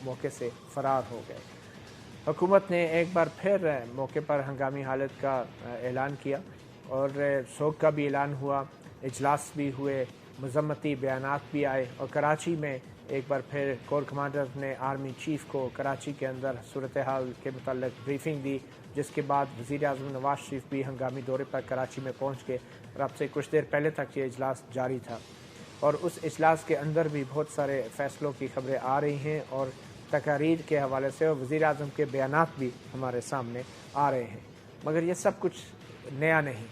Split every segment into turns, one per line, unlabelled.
मौके से फरार हो गए। हुकूमत ने एक बार फिर मौके पर हंगामी हालत का ऐलान किया और सोग का भी ऐलान हुआ, इजलास भी हुए, मजम्मती बयानात भी आए और कराची में एक बार फिर कोर कमांडर ने आर्मी चीफ को कराची के अंदर सूरत हाल के मुताल्लिक ब्रीफिंग दी, जिसके बाद वज़ीर आज़म नवाज शरीफ भी हंगामी दौरे पर कराची में पहुँच गए और अब से कुछ देर पहले तक ये इजलास जारी था और उस इजलास के अंदर भी बहुत सारे फैसलों की खबरें आ रही हैं और तकारीर के हवाले से और वज़ीर आज़म के बयानात भी हमारे सामने आ रहे हैं। मगर ये सब कुछ नया नहीं,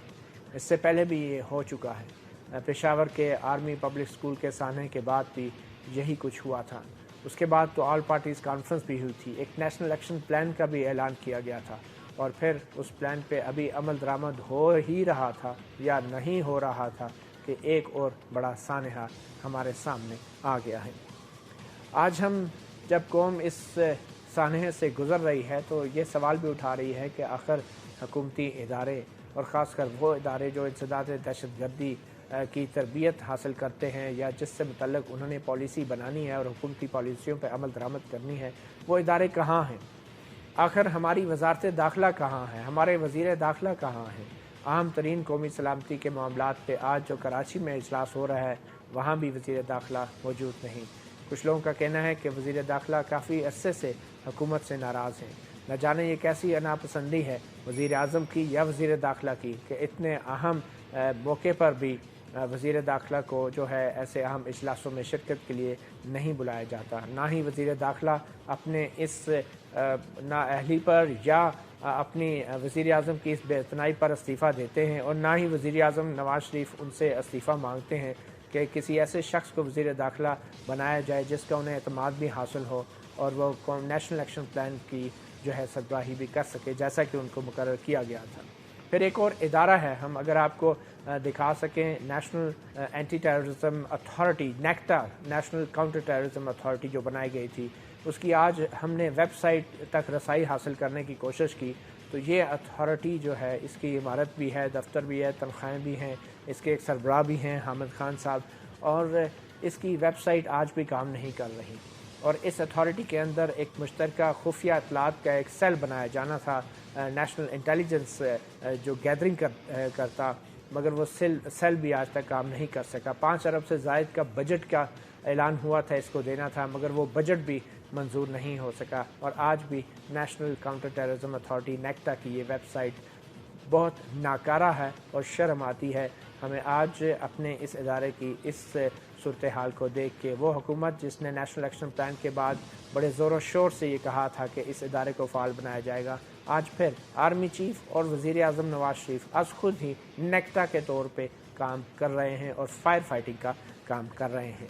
इससे पहले भी ये हो चुका है। पेशावर के आर्मी पब्लिक स्कूल के सामने के बाद भी यही कुछ हुआ था। उसके बाद तो ऑल पार्टीज़ कॉन्फ्रेंस भी हुई थी, एक नेशनल एक्शन प्लान का भी ऐलान किया गया था और फिर उस प्लान पे अभी अमल दरामद हो ही रहा था या नहीं हो रहा था कि एक और बड़ा सानहा हमारे सामने आ गया है। आज हम जब कौम इस सानहे से गुज़र रही है तो ये सवाल भी उठा रही है कि आखिर हुकूमती इदारे और ख़ासकर वो इदारे जो इंसदाद दहशतगर्दी की तरबियत हासिल करते हैं या जिससे मुतल्लिक उन्होंने पॉलिसी बनानी है और हुकूमती पॉलिसियों पर अमल दरामद करनी है, वो इदारे कहाँ हैं? आखिर हमारी वजारत दाखिला कहाँ है? हमारे वज़ीर दाखिला कहाँ हैं? अहम तरीन कौमी सलामती के मामलात पे आज जो कराची में इजलास हो रहा है, वहाँ भी वज़ीर दाखिला मौजूद नहीं। कुछ लोगों का कहना है कि वज़ीर दाखिला काफ़ी अरसे से हुकूमत से नाराज़ हैं। न जाने ये कैसी नापसंदी है वज़ीर आज़म की या वज़ीर दाखिला की कि इतने अहम मौके पर भी वज़ीर दाखिला को जो है ऐसे अहम इजलासों में शिरकत के लिए नहीं बुलाया जाता। ना ही वज़ीर दाखिला अपने इस नाअहली पर या अपनी वज़ीर आज़म की इस बेइत्तनाई पर इस्तीफ़ा देते हैं और ना ही वज़ीर आज़म नवाज शरीफ उनसे इस्तीफ़ा मांगते हैं कि किसी ऐसे शख्स को वज़ीर दाखिला बनाया जाए जिसका उन्हें एतमाद भी हासिल हो और वो नेशनल एक्शन प्लान की जो है सरबराही भी कर सके, जैसा कि उनको मुकर्रर किया गया था। फिर एक और इदारा है, हम अगर आपको दिखा सकें, national anti terrorism authority, NACTA, national counter terrorism authority जो बनाई गई थी, उसकी आज हमने वेबसाइट तक रसाई हासिल करने की कोशिश की तो ये अथॉरिटी जो है इसकी इमारत भी है, दफ्तर भी है, तनख्वाहें भी हैं, इसके एक सरबराह भी हैं हामिद खान साहब, और इसकी वेबसाइट आज भी काम नहीं कर रही। और इस अथॉरिटी के अंदर एक मुश्तरका खुफिया इत्तलात का एक सेल बनाया जाना था, नेशनल इंटेलिजेंस जो गैदरिंग करता, मगर वो सेल भी आज तक काम नहीं कर सका। 5 अरब से ज़ायद का बजट का ऐलान हुआ था, इसको देना था, मगर वो बजट भी मंजूर नहीं हो सका और आज भी national counter terrorism authority NACTA की ये वेबसाइट बहुत नाकारा है और शर्म आती है हमें आज अपने इस इदारे की इस सूरत हाल को देख के। वो हुकूमत जिसने नेशनल एक्शन प्लान के बाद बड़े ज़ोर शोर से ये कहा था कि इस इदारे को फ़ाल बनाया जाएगा, आज फिर आर्मी चीफ और वज़ीर आज़म नवाज शरीफ आज खुद ही नेक्टा के तौर पे काम कर रहे हैं और फायर फाइटिंग का काम कर रहे हैं।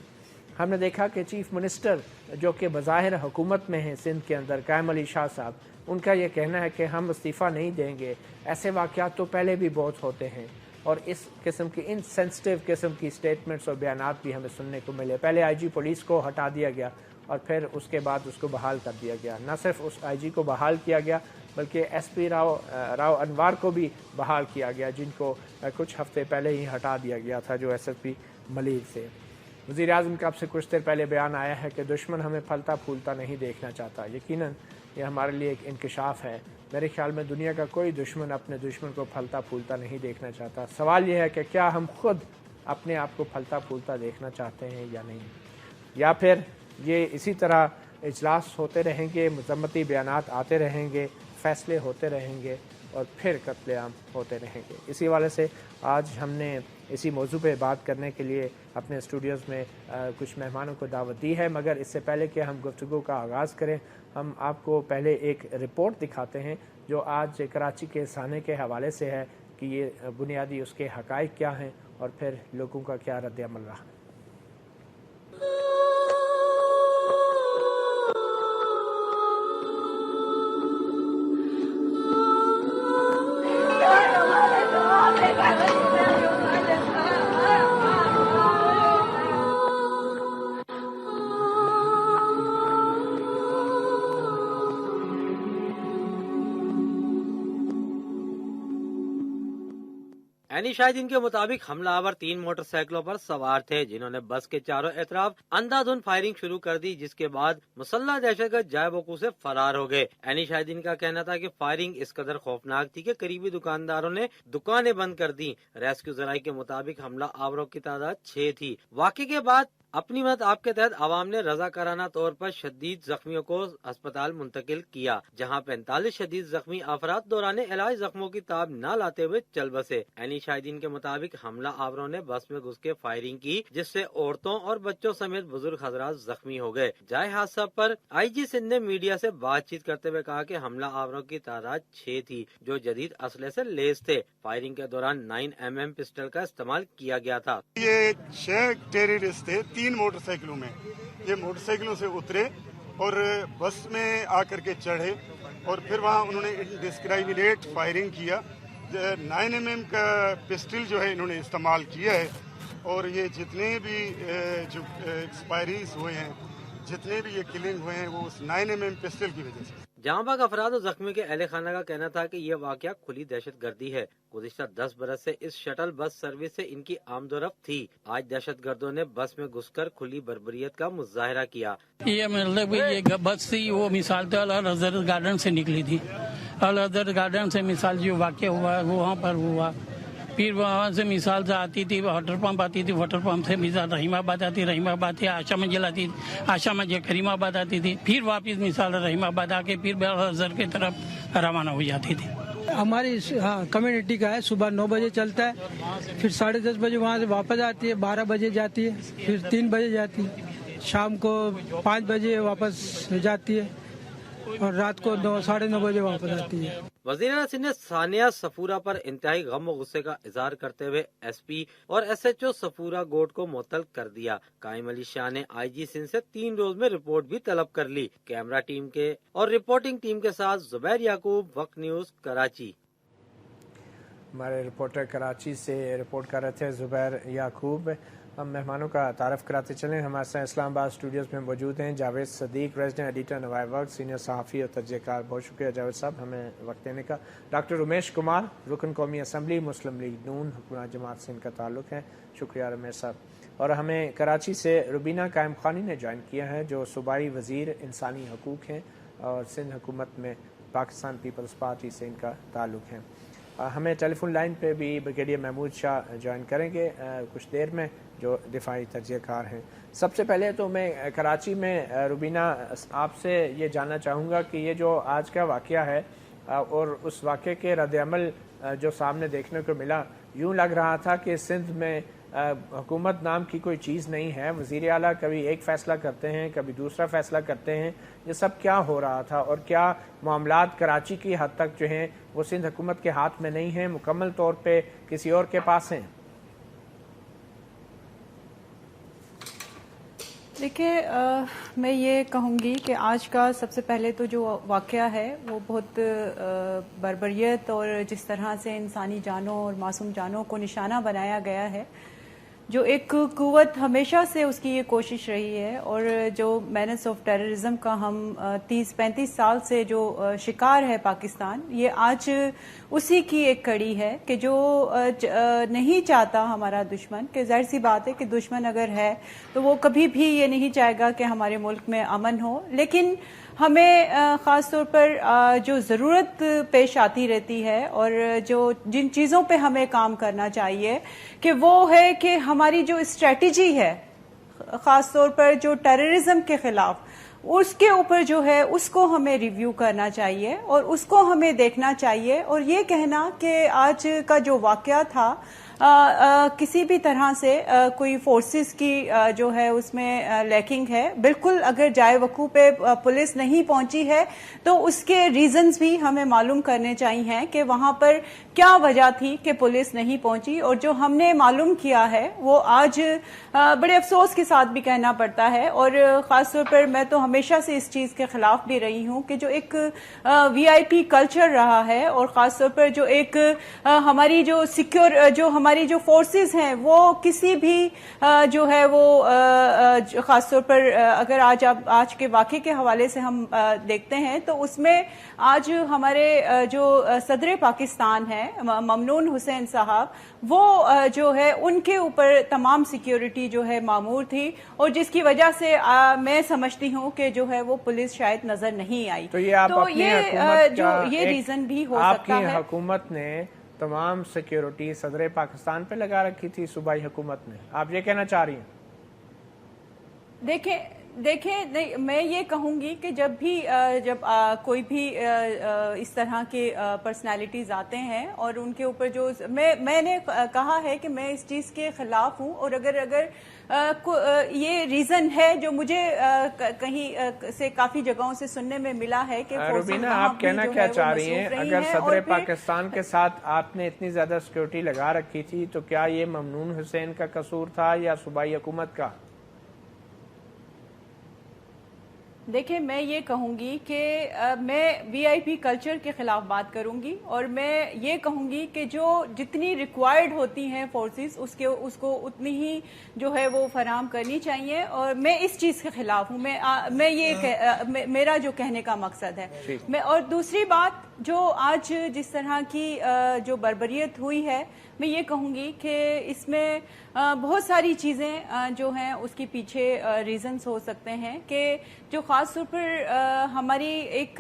हमने देखा कि चीफ मिनिस्टर जो कि बज़ाहिर हुकूमत में हैं सिंध के अंदर, कायम अली शाह साहब, उनका ये कहना है कि हम इस्तीफ़ा नहीं देंगे। ऐसे वाक़यात तो पहले भी बहुत होते हैं और इस किस्म की इनसेंसिटिव किस्म की स्टेटमेंट्स और बयानात भी हमें सुनने को मिले। पहले आईजी पुलिस को हटा दिया गया और फिर उसके बाद उसको बहाल कर दिया गया। न सिर्फ उस आईजी को बहाल किया गया बल्कि एसपी राव अनवार को भी बहाल किया गया, जिनको कुछ हफ्ते पहले ही हटा दिया गया था, जो एसएसपी मलिक से। वज़ीर आज़म का अब से कुछ देर पहले बयान आया है कि दुश्मन हमें फलता फूलता नहीं देखना चाहता। यकीनन ये हमारे लिए एक इंकशाफ है। मेरे ख्याल में दुनिया का कोई दुश्मन अपने दुश्मन को फलता फूलता नहीं देखना चाहता। सवाल यह है कि क्या हम खुद अपने आप को फलता फूलता देखना चाहते हैं या नहीं, या फिर ये इसी तरह इजलास होते रहेंगे, मजम्मती बयानात आते रहेंगे, फ़ैसले होते रहेंगे और फिर कत्लेआम होते रहेंगे। इसी वाले से आज हमने इसी मौजू पे बात करने के लिए अपने स्टूडियोज़ में कुछ मेहमानों को दावत दी है। मगर इससे पहले कि हम गुफ्तगू का आगाज़ करें, हम आपको पहले एक रिपोर्ट दिखाते हैं जो आज कराची के साने के हवाले से है कि ये बुनियादी उसके हक़ाइक़ क्या हैं और फिर लोगों का क्या रद्द अमल रहा।
اینی شاہدین کے مطابق حملہ آور 3 موٹر سائیکلوں پر سوار تھے جنہوں نے بس کے چاروں اطراف اندھا دھند فائرنگ شروع کر دی، جس کے بعد مسلح دہشت گرد جائے وقوع سے فرار ہو گئے۔ اینی شاہدین کا کہنا تھا کہ فائرنگ اس قدر خوفناک تھی کہ قریبی دکانداروں نے دکانیں بند کر دی۔ ریسکیو ذرائع کے مطابق حملہ آوروں کی تعداد 6 تھی۔ واقعے کے بعد اپنی مدد آپ کے تحت عوام نے رضاکارانہ طور پر شدید زخمیوں کو اسپتال منتقل کیا، جہاں 45 شدید زخمی افراد دوران علاج زخموں کی تاب نہ لاتے ہوئے چل بسے۔ اینی شاہدین کے مطابق حملہ آوروں نے بس میں گھس کے فائرنگ کی، جس سے عورتوں اور بچوں سمیت بزرگ حضرات زخمی ہو گئے۔ جائے حادثہ پر آئی جی سندھ نے میڈیا سے بات چیت کرتے ہوئے کہا کہ حملہ آوروں کی تعداد 6 تھی جو جدید اسلحے سے لیس تھے۔ فائرنگ کے دوران 9mm پسٹل کا استعمال کیا گیا تھا۔
یہ 6 ٹیررسٹ تھے 3 موٹر سائیکلوں میں۔ یہ موٹر سائیکلوں سے اترے اور بس میں آ کر کے چڑھے اور پھر وہاں انہوں نے ڈسکرائمنیٹ فائرنگ کیا۔ 9mm کا پسٹل جو ہے انہوں نے استعمال کیا ہے، اور یہ جتنے بھی جو ایکسپائریز ہوئے ہیں، جتنے بھی یہ کلنگ ہوئے ہیں، وہ اس 9mm پسٹل کی وجہ سے۔
جہاں باغ افراد و زخمی کے اہل خانہ کا کہنا تھا کہ یہ واقعہ کھلی دہشت گردی ہے۔ گزشتہ 10 برس سے اس شٹل بس سروس سے ان کی آمد و رفت تھی۔ آج دہشت گردوں نے بس میں گھس کر کھلی بربریت کا مظاہرہ کیا۔
یہ مطلب یہ بس تھی، وہ مثال تو الازہر گارڈن سے نکلی تھی۔ الازہر گارڈن سے مثال جو واقعہ ہوا وہاں پر ہوا، پھر وہاں سے مثال سے آتی تھی واٹر پمپ آتی تھی، واٹر پمپ سے مثال رحیم آباد آتی، رحیم آباد سے آشا منزل آتی، آشا منزل کریم آباد آتی تھی، پھر واپس مثال رحیم آباد آ کے پھر الازہر کی طرف روانہ ہو جاتی تھی۔
ہماری کمیونٹی کا ہے، صبح 9 بجے چلتا ہے، پھر 10:30 بجے وہاں سے واپس آتی ہے، 12 بجے جاتی ہے، پھر 3 بجے جاتی ہے، شام کو 5 بجے واپس جاتی ہے، اور رات کو 9:30 بجے واپس آتی ہے۔
وزیر اعلیٰ سندھ نے ثانیہ صفورہ پر انتہائی غم و غصے کا اظہار کرتے ہوئے ایس پی اور SHO صفورہ گوٹ کو معطل کر دیا۔ قائم علی شاہ نے آئی جی سندھ سے 3 روز میں رپورٹ بھی طلب کر لی۔ کیمرہ ٹیم کے اور رپورٹنگ ٹیم کے ساتھ زبیر یعقوب، وقت نیوز، کراچی۔
ہمارے رپورٹر کراچی سے رپورٹ کر رہے تھے زبیر یعقوب۔ ہم مہمانوں کا تعارف کراتے چلیں۔ ہمارے ساتھ اسلام آباد اسٹوڈیوز میں موجود ہیں جاوید صدیق، ریزیڈنٹ ایڈیٹر نوائے وقت، سینئر صحافی اور تجزیہ کار۔ بہت شکریہ جاوید صاحب ہمیں وقت دینے کا۔ ڈاکٹر رمیش کمار، رکن قومی اسمبلی، مسلم لیگ نون، حکمراں جماعت سے ان کا تعلق ہے۔ شکریہ رمیش صاحب۔ اور ہمیں کراچی سے روبینہ قائم خانی نے جوائن کیا ہے، جو صوبائی وزیر انسانی حقوق ہیں اور سندھ حکومت میں پاکستان پیپلز پارٹی سے ان کا تعلق ہے۔ ہمیں ٹیلی فون لائن پہ بھی بریگیڈیئر محمود شاہ جوائن کریں گے کچھ دیر میں، جو دفاعی تجزیہ کار ہیں۔ سب سے پہلے تو میں کراچی میں روبینہ آپ سے یہ جاننا چاہوں گا کہ یہ جو آج کا واقعہ ہے اور اس واقعے کے رد عمل جو سامنے دیکھنے کو ملا، یوں لگ رہا تھا کہ سندھ میں حکومت نام کی کوئی چیز نہیں ہے، وزیر اعلیٰ کبھی ایک فیصلہ کرتے ہیں کبھی دوسرا فیصلہ کرتے ہیں۔ یہ سب کیا ہو رہا تھا، اور کیا معاملات کراچی کی حد تک جو ہیں وہ سندھ حکومت کے ہاتھ میں نہیں ہیں، مکمل طور پہ کسی اور کے پاس ہیں؟
دیکھیے، میں یہ کہوں گی کہ آج کا سب سے پہلے تو جو واقعہ ہے وہ بہت بربریت اور جس طرح سے انسانی جانوں اور معصوم جانوں کو نشانہ بنایا گیا ہے، جو ایک قوت ہمیشہ سے اس کی یہ کوشش رہی ہے، اور جو مینس آف ٹیررزم کا ہم 30-35 سال سے جو شکار ہے پاکستان، یہ آج اسی کی ایک کڑی ہے کہ جو نہیں چاہتا ہمارا دشمن، کہ ظاہر سی بات ہے کہ دشمن اگر ہے تو وہ کبھی بھی یہ نہیں چاہے گا کہ ہمارے ملک میں امن ہو، لیکن ہمیں خاص طور پر جو ضرورت پیش آتی رہتی ہے اور جن چیزوں پہ ہمیں کام کرنا چاہیے کہ وہ ہے کہ ہماری جو اسٹریٹجی ہے خاص طور پر جو ٹیررزم کے خلاف، اس کے اوپر جو ہے اس کو ہمیں ریویو کرنا چاہیے اور اس کو ہمیں دیکھنا چاہیے، اور یہ کہنا کہ آج کا جو واقعہ تھا کسی بھی طرح سے کوئی فورسز کی جو ہے اس میں لیکنگ ہے، بالکل اگر جائے وقوع پہ پولیس نہیں پہنچی ہے تو اس کے ریزنز بھی ہمیں معلوم کرنے چاہیے کہ وہاں پر کیا وجہ تھی کہ پولیس نہیں پہنچی، اور جو ہم نے معلوم کیا ہے وہ آج بڑے افسوس کے ساتھ بھی کہنا پڑتا ہے، اور خاص طور پر میں تو ہمیشہ سے اس چیز کے خلاف بھی رہی ہوں کہ جو ایک VIP کلچر رہا ہے، اور خاص طور پر جو ایک ہماری جو سیکیور جو हमारी जो फोर्सेस हैं वो किसी भी जो है वो खासतौर पर अगर आज के वाक़े के हवाले से हम देखते हैं तो उसमें आज हमारे जो सदर पाकिस्तान है ममनून हुसैन साहब वो जो है उनके ऊपर तमाम सिक्योरिटी जो है मामूर थी और जिसकी वजह से मैं समझती हूँ कि जो है वो पुलिस शायद नजर नहीं आई।
तो ये आप अपनी हुकूमत
जो ये रीजन भी हो सकता है।
आपकी हुकूमत ने तमाम सिक्योरिटी सदर पाकिस्तान पे लगा रखी थी सूबाई हुकूमत ने, आप ये कहना चाह रही हैं?
देखें मैं ये कहूँगी कि जब कोई भी इस तरह के पर्सनालिटीज आते हैं और उनके ऊपर जो मैंने कहा है कि मैं इस चीज़ के खिलाफ हूँ और अगर ये रीजन है जो मुझे कहीं से काफी जगहों से सुनने में मिला है कि
रुबीना आप कहना क्या चाह रही हैं, अगर सदर पाकिस्तान के साथ आपने इतनी ज्यादा सिक्योरिटी लगा रखी थी तो क्या ये ममनून हुसैन का कसूर था या सूबाई हुकूमत का?
देखिए मैं ये कहूँगी कि मैं वीआईपी कल्चर के खिलाफ बात करूँगी और मैं ये कहूँगी कि जो जितनी रिक्वायर्ड होती हैं फोर्सेस उसको उतनी ही जो है वो फराहम करनी चाहिए और मैं इस चीज़ के खिलाफ हूँ। मेरा जो कहने का मकसद है मैं, और दूसरी बात जो आज जिस तरह की जो बर्बरियत हुई है मैं ये कहूँगी कि इसमें बहुत सारी चीज़ें जो हैं उसके पीछे रीजंस हो सकते हैं कि जो ख़ास तौर पर हमारी एक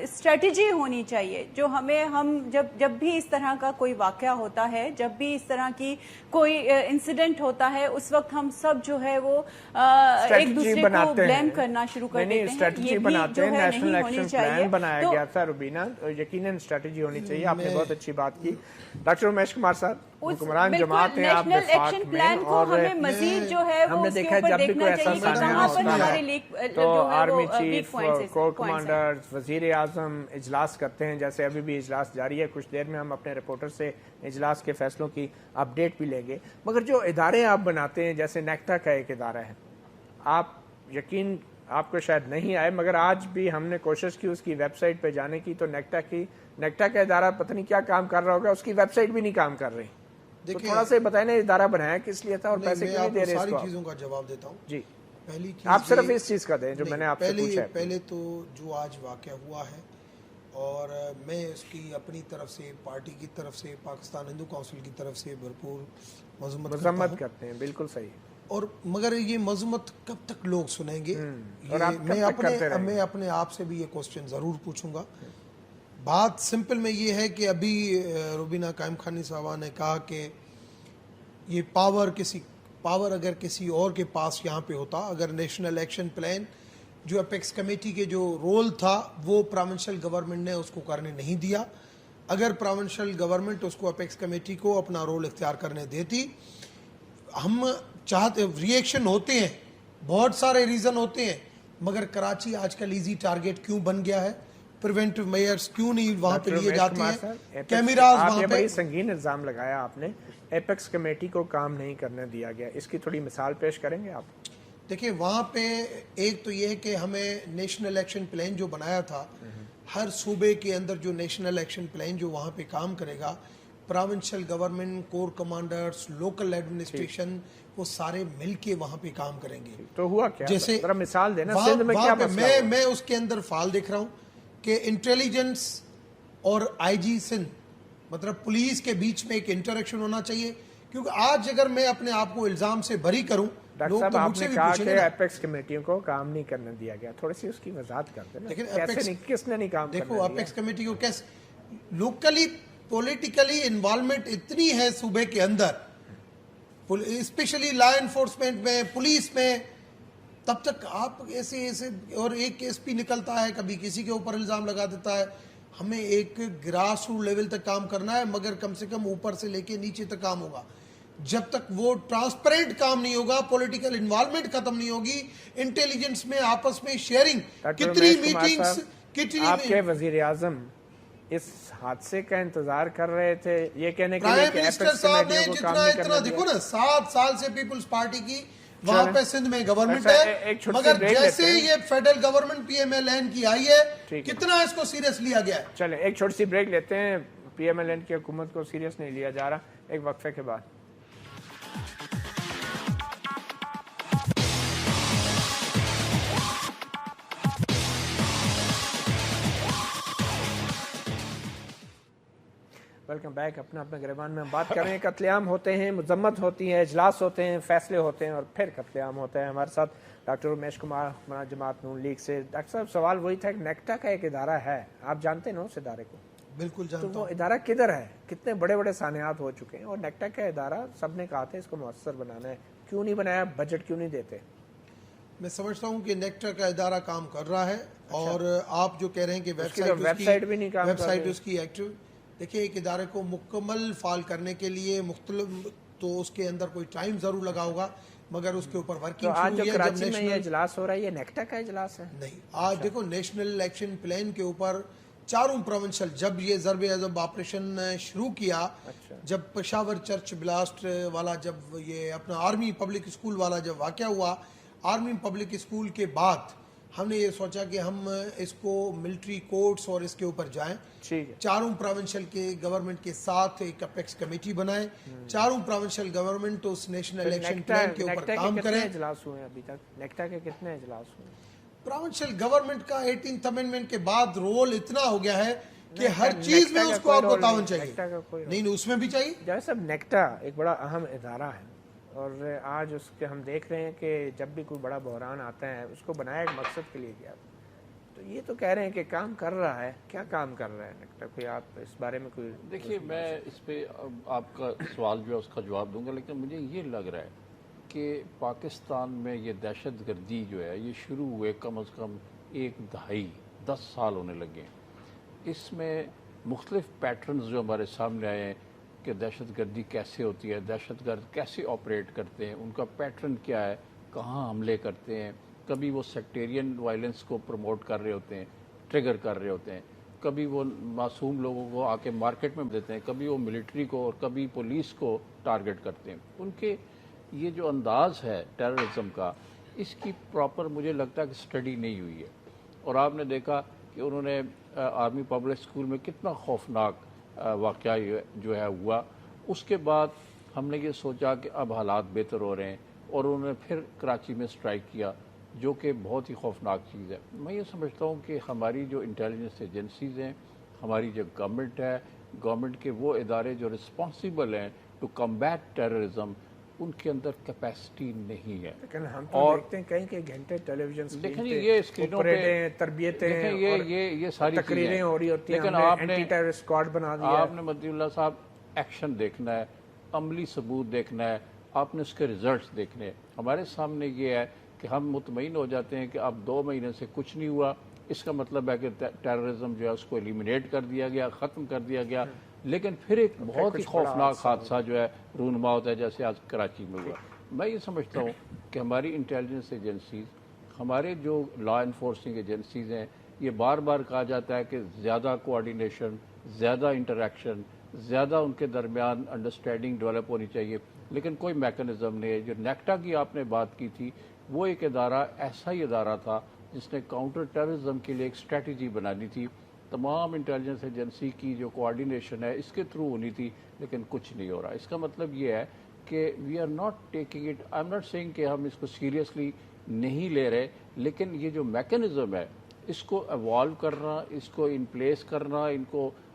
स्ट्रेटजी होनी चाहिए जो हम जब भी इस तरह का कोई वाक़या होता है, जब भी इस तरह की कोई इंसिडेंट होता है उस वक्त हम सब जो है वो एक दूसरे को ब्लेम करना शुरू कर देते हैं।
स्ट्रेटजी बनाते हैं, नेशनल एक्शन प्लान बनाया गया था रुबीना, यकीनन स्ट्रेटजी होनी चाहिए। आपने बहुत अच्छी बात की। डॉक्टर उमेश कुमार साहब, हुक्मरान जमात हैं आप वफाक में, और
हमें मजीद जो है वो
हमने देखा जब भी कोई ऐसा सामना होता है तो आर्मी चीफ, कोर कमांडर, वजीर आजम इजलास करते हैं। जैसे अभी भी इजलास जारी है, कुछ देर में हम अपने रिपोर्टर से इजलास के फैसलों की अपडेट भी लेंगे। मगर जो इदारे आप बनाते हैं, जैसे नेक्टा का एक इदारा है, आप यकीन आपको शायद नहीं आए मगर आज भी हमने कोशिश की उसकी वेबसाइट पे जाने की, तो नेक्टा का इदारा पता नहीं क्या काम कर रहा होगा, उसकी वेबसाइट भी नहीं काम कर रही। तो थोड़ा सा बताएं ना इदारा बनाया किस लिए था और पैसे क्यों दे रहे हैं?
सारी चीजों का जवाब देता हूँ
जी।
पहली चीज
आप सिर्फ इस चीज का दें जो मैंने आपसे पूछा है।
पहले तो जो आज वाकया हुआ है और मैं उसकी अपनी तरफ से, पार्टी की तरफ से, पाकिस्तान हिंदू काउंसिल की तरफ से भरपूर मजम्मत
करते हैं। बिल्कुल सही।
और मगर ये मजम्मत कब तक लोग सुनेंगे? मैं अपने आप से भी ये क्वेश्चन जरूर पूछूंगा। बात सिंपल में ये है कि अभी रुबीना कायम खानी साहबा ने कहा कि ये पावर अगर किसी और के पास यहाँ पे होता, अगर नेशनल एक्शन प्लान जो अपेक्स कमेटी के जो रोल था वो प्रोविंशियल गवर्नमेंट ने उसको करने नहीं दिया, अगर प्रोविंशियल गवर्नमेंट उसको अपेक्स कमेटी को अपना रोल इख्तियार करने देती, हम चाहते, रिएक्शन होते हैं, बहुत सारे रीजन होते हैं, मगर कराची आजकल इजी टारगेट क्यों बन गया है? प्रिवेंटिव मेयर्स क्यों नहीं वहां पे लिए जाते हैं? कैमरास वहां पे बड़ी
संगीन इल्जाम लगाया आपने, एपेक्स कमेटी को काम नहीं करने दिया गया, इसकी थोड़ी मिसाल पेश करेंगे आप?
देखिए वहां पे एक तो ये है कि हमें नेशनल एक्शन प्लान जो बनाया था, हर सूबे के अंदर जो नेशनल एक्शन प्लान जो वहां पे काम करेगा, provincial government, core commanders, local administration, वो सारे मिलके वहां पे काम करेंगे।
तो हुआ क्या?
जैसे
जरा मिसाल देना, सिंध में क्या मसला हुआ?
मैं उसके अंदर फाल देख रहा हूँ कि इंटेलिजेंस और आईजी सिंध, मतलब पुलिस के बीच में एक इंटरेक्शन होना चाहिए, क्योंकि आज अगर मैं अपने आप को इल्जाम से बरी करूं,
डॉक्टर साहब आपने कहा कि एपेक्स कमेटियों को काम नहीं करने दिया गया, थोड़ी सी उसकी वजाहत करते हैं।
लेकिन
किसने नहीं काम करने दिया?
देखो एपेक्स कमेटी को कैसे लोकली पॉलिटिकली इन्वॉल्वमेंट इतनी है सूबे के अंदर, स्पेशली लॉ एनफोर्समेंट में, पुलिस में, तब तक आप ऐसे और एक एसपी निकलता है, कभी किसी के ऊपर इल्जाम लगा देता है। हमें एक ग्रास रूट लेवल तक काम करना है, मगर कम से कम ऊपर से लेके नीचे तक काम होगा। जब तक वो ट्रांसपेरेंट काम नहीं होगा, पॉलिटिकल इन्वॉल्वमेंट खत्म नहीं होगी, इंटेलिजेंस में आपस में शेयरिंग, कितनी मीटिंग्स,
आपके वजीर आजम इस हादसे का इंतजार कर रहे थे ये कहने के लिए
प्राइम मिनिस्टर साहब ने जितना देखो ना, 7 साल से पीपुल्स पार्टी की वहां पे सिंध में गवर्नमेंट है, मगर जैसे ये फेडरल गवर्नमेंट PMLN की आई है, कितना इसको सीरियस लिया गया है।
चले एक छोटी सी ब्रेक लेते हैं, PMLN की हुकूमत को सीरियस नहीं लिया जा रहा। एक वक्फे के बाद वेलकम बैक। अपना अपने गिरबान में हम बात कर रहे हैं। कत्लेआम होते हैं, मजम्मत होती है, इजलास होते हैं, फैसले होते हैं और फिर कत्लेआम होता है। हमारे साथ डॉक्टर उमेश कुमार जमात नून लीग से। डॉक्टर साहब, सवाल वही था कि नेक्टा का एक इदारा है, आप जानते हैं उस इदारे को?
बिल्कुल जानता हूं।
तो वो इदारा किधर है? कितने बड़े बड़े सानियात हो चुके हैं और नेक्टा का इदारा सबने कहा था इसको मुअस्सर बनाना है, क्यों नहीं बनाया? बजट क्यों नहीं देते?
मैं समझता हूं कि नेक्टा का इदारा काम कर रहा है। और आप जो कह रहे हैं कि
वेबसाइट भी नहीं काम कर रही,
वेबसाइट उसकी एक्टिव। देखिए, एक इदारे को मुकम्मल फाल करने के लिए मुख्तलिफ तो उसके अंदर कोई टाइम जरूर लगा होगा, मगर उसके ऊपर वर्किंग
तो आज जो कराची में ये इजलास हो रहा है, ये नेक्टा का इजलास है?
नहीं, आज देखो नेशनल एक्शन प्लान के ऊपर चारों प्रोविंशियल, जब ये ज़रबे अज़ब ऑपरेशन शुरू किया, जब पेशावर चर्च ब्लास्ट वाला, जब ये अपना आर्मी पब्लिक स्कूल वाला जब वाक़या हुआ, आर्मी पब्लिक स्कूल के बाद हमने ये सोचा कि हम इसको मिलिट्री कोर्ट्स और इसके ऊपर जाएं। चारों प्रोविंशियल के गवर्नमेंट के साथ एक अपेक्स कमेटी बनाएं, चारों प्रोविंशियल गवर्नमेंट उस नेशनल एक्शन प्लान के ऊपर काम करें।
इजलास हुए अभी तक? नेक्टा के कितने इजलास हुए?
प्रोविंशियल गवर्नमेंट का 18th अमेंडमेंट के बाद रोल इतना हो गया है कि हर चीज में उसको आपको ताउन चाहिए। नहीं, उसमें भी चाहिए।
जैसे सब नेक्टा एक बड़ा अहम इदारा है और आज उसके हम देख रहे हैं कि जब भी कोई बड़ा बहरान आता है उसको बनाया एक मकसद के लिए गया। तो ये तो कह रहे हैं कि काम कर रहा है, क्या काम कर रहा है नेक्टा? कोई आप इस बारे में कोई?
देखिए, मैं इस पे आपका सवाल जो है उसका जवाब दूंगा, लेकिन मुझे ये लग रहा है कि पाकिस्तान में ये दहशत गर्दी जो है ये शुरू हुए कम अज़ कम 10 साल होने लगे। इसमें मुख्तलिफ पैटर्न्स जो हमारे सामने आए हैं कि दहशत गर्दी कैसे होती है, दहशत गर्द कैसे ऑपरेट करते हैं, उनका पैटर्न क्या है, कहाँ हमले करते हैं। कभी वो सेक्टेरियन वायलेंस को प्रमोट कर रहे होते हैं, ट्रिगर कर रहे होते हैं, कभी वो मासूम लोगों को आके मार्केट में देते हैं, कभी वो मिलिट्री को और कभी पुलिस को टारगेट करते हैं। उनके ये जो अंदाज है टेररिज्म का, इसकी प्रॉपर मुझे लगता है कि स्टडी नहीं हुई है। और आपने देखा कि उन्होंने आर्मी पब्लिक स्कूल में कितना खौफनाक वाक़या जो है हुआ। उसके बाद हमने ये सोचा कि अब हालात बेहतर हो रहे हैं और उन्होंने फिर कराची में स्ट्राइक किया, जो कि बहुत ही खौफनाक चीज़ है। मैं ये समझता हूँ कि हमारी जो इंटेलिजेंस एजेंसीज़ हैं, हमारी जो गवर्नमेंट है, गवर्नमेंट के वो इदारे जो रिस्पॉन्सिबल हैं टू कम्बैट टेररिज्म, उनके अंदर कैपेसिटी नहीं है।
लेकिन हम तो देखते हैं कहीं के घंटे टेलीविजन
देखें, ये स्क्रीनों पे
तरबियतें,
ये सारी
तकरीरें हो रही होती हैं।
लेकिन आपने
एंटी टेररिस्ट स्क्वाड बना दिया।
आपने मदीउल्लाह साहब एक्शन देखना है, अमली सबूत देखना है, आपने उसके रिजल्ट्स देखने हैं। हमारे सामने ये है कि हम मुतमईन हो जाते हैं कि अब 2 महीने से कुछ नहीं हुआ, इसका मतलब है कि टेररिज्म जो है उसको एलिमिनेट कर दिया गया, ख़त्म कर दिया गया। लेकिन फिर एक बहुत ही खौफनाक हादसा जो है रूनुमा होता है, जैसे आज कराची में हुआ। मैं ये समझता हूँ कि हमारी इंटेलिजेंस एजेंसीज, हमारे जो लॉ इन्फोर्सिंग एजेंसीज हैं, ये बार बार कहा जाता है कि ज़्यादा कोऑर्डिनेशन, ज़्यादा इंटरेक्शन, ज़्यादा उनके दरमियान अंडरस्टैंडिंग डेवलप होनी चाहिए, लेकिन कोई मैकेनिज्म नहीं है। जो नेक्टा की आपने बात की थी, वो एक इदारा ऐसा ही इदारा था जिसने काउंटर टेररिज्म के लिए एक स्ट्रेटजी बनानी थी। तमाम इंटेलिजेंस एजेंसी की जो कोऑर्डिनेशन है इसके थ्रू होनी थी, लेकिन कुछ नहीं हो रहा। इसका मतलब ये है कि we are not taking it, I am not saying कि हम इसको सीरियसली नहीं ले रहे, लेकिन ये जो मैकेनिज्म है इसको एवॉल्व करना, इसको इन प्लेस करना,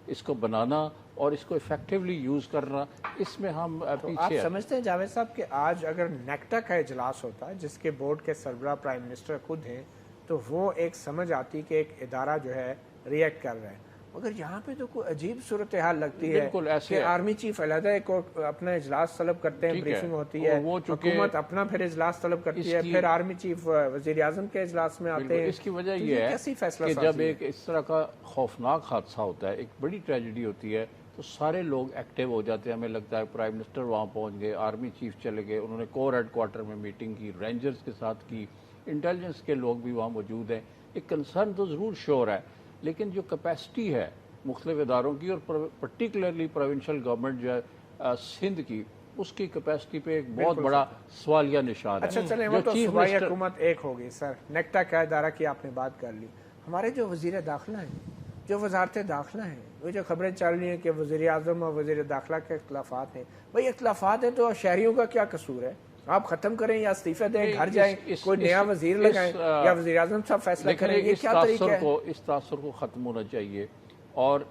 इसको बनाना और इसको इफेक्टिवली यूज़ करना, इसमें हम पीछे।
आप समझते हैं जावेद साहब कि आज अगर नेक्टा का इजलास होता है जिसके बोर्ड के सरबराह प्राइम मिनिस्टर खुद हैं, तो वो एक समझ आती कि एक इदारा जो है रिएक्ट कर रहा है, मगर यहाँ पे तो कोई अजीब सूरत हाल लगती है कि आर्मी चीफ अलहदा को अपना इजलास तलब करते हैं, ब्रीफिंग होती है, हुकूमत अपना फिर इजलास तलब करती है, फिर आर्मी चीफ वजीर आजम के इजलास में आते हैं।
इसकी वजह यह है कि जब एक इस तरह का खौफनाक हादसा होता है, एक बड़ी ट्रेजेडी होती है, तो सारे लोग एक्टिव हो जाते हैं। हमें लगता है प्राइम मिनिस्टर वहाँ पहुँच गए, आर्मी चीफ चले गए, उन्होंने कोर हेडक्वार्टर में मीटिंग की, रेंजर्स के साथ की, इंटेलिजेंस के लोग भी वहाँ मौजूद हैं। एक कंसर्न तो ज़रूर श्योर है, लेकिन जो कैपेसिटी है मुख्तलिफ इदारों की और पर्टिकुलरली प्रोविंशियल गवर्नमेंट जो है सिंध की, उसकी कैपेसिटी पे एक बहुत बड़ा सवालिया निशान है।
अच्छा चले, वो तो सूबाई हुकूमत एक होगी सर, नेक्टा का इदारा की आपने बात कर ली, हमारे जो वजीर दाखिला हैं जो वजारत दाखिला हैं, वो जो खबरें चल रही हैं कि वज़ीर आज़म और वज़ीर दाखिला के इख्तलाफात हैं, भाई इख्तलाफात हैं तो शहरियों का क्या कसूर है? आप खत्म करें या इस्तीफा दें, घर जाएं, कोई नया वजीर लगाएं या वज़ीर आज़म साहब फैसला करें, ये क्या तरीका है?
इस तासुर को ख़त्म होना चाहिए और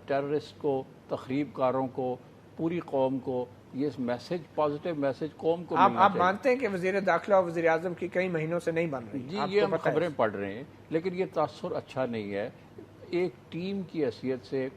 टेररिस्ट को, तखरीबकारों को, पूरी कौम को ये मैसेज, पॉजिटिव मैसेज कौम को मिलना चाहिए।
आप मानते हैं कि वज़ीर दाखिला और वज़ीर आज़म की कई महीनों से नहीं बन रही?
जी, ये हम खबरें पढ़ रहे हैं, लेकिन ये तासुर अच्छा नहीं है। एक टीम की हैसियत से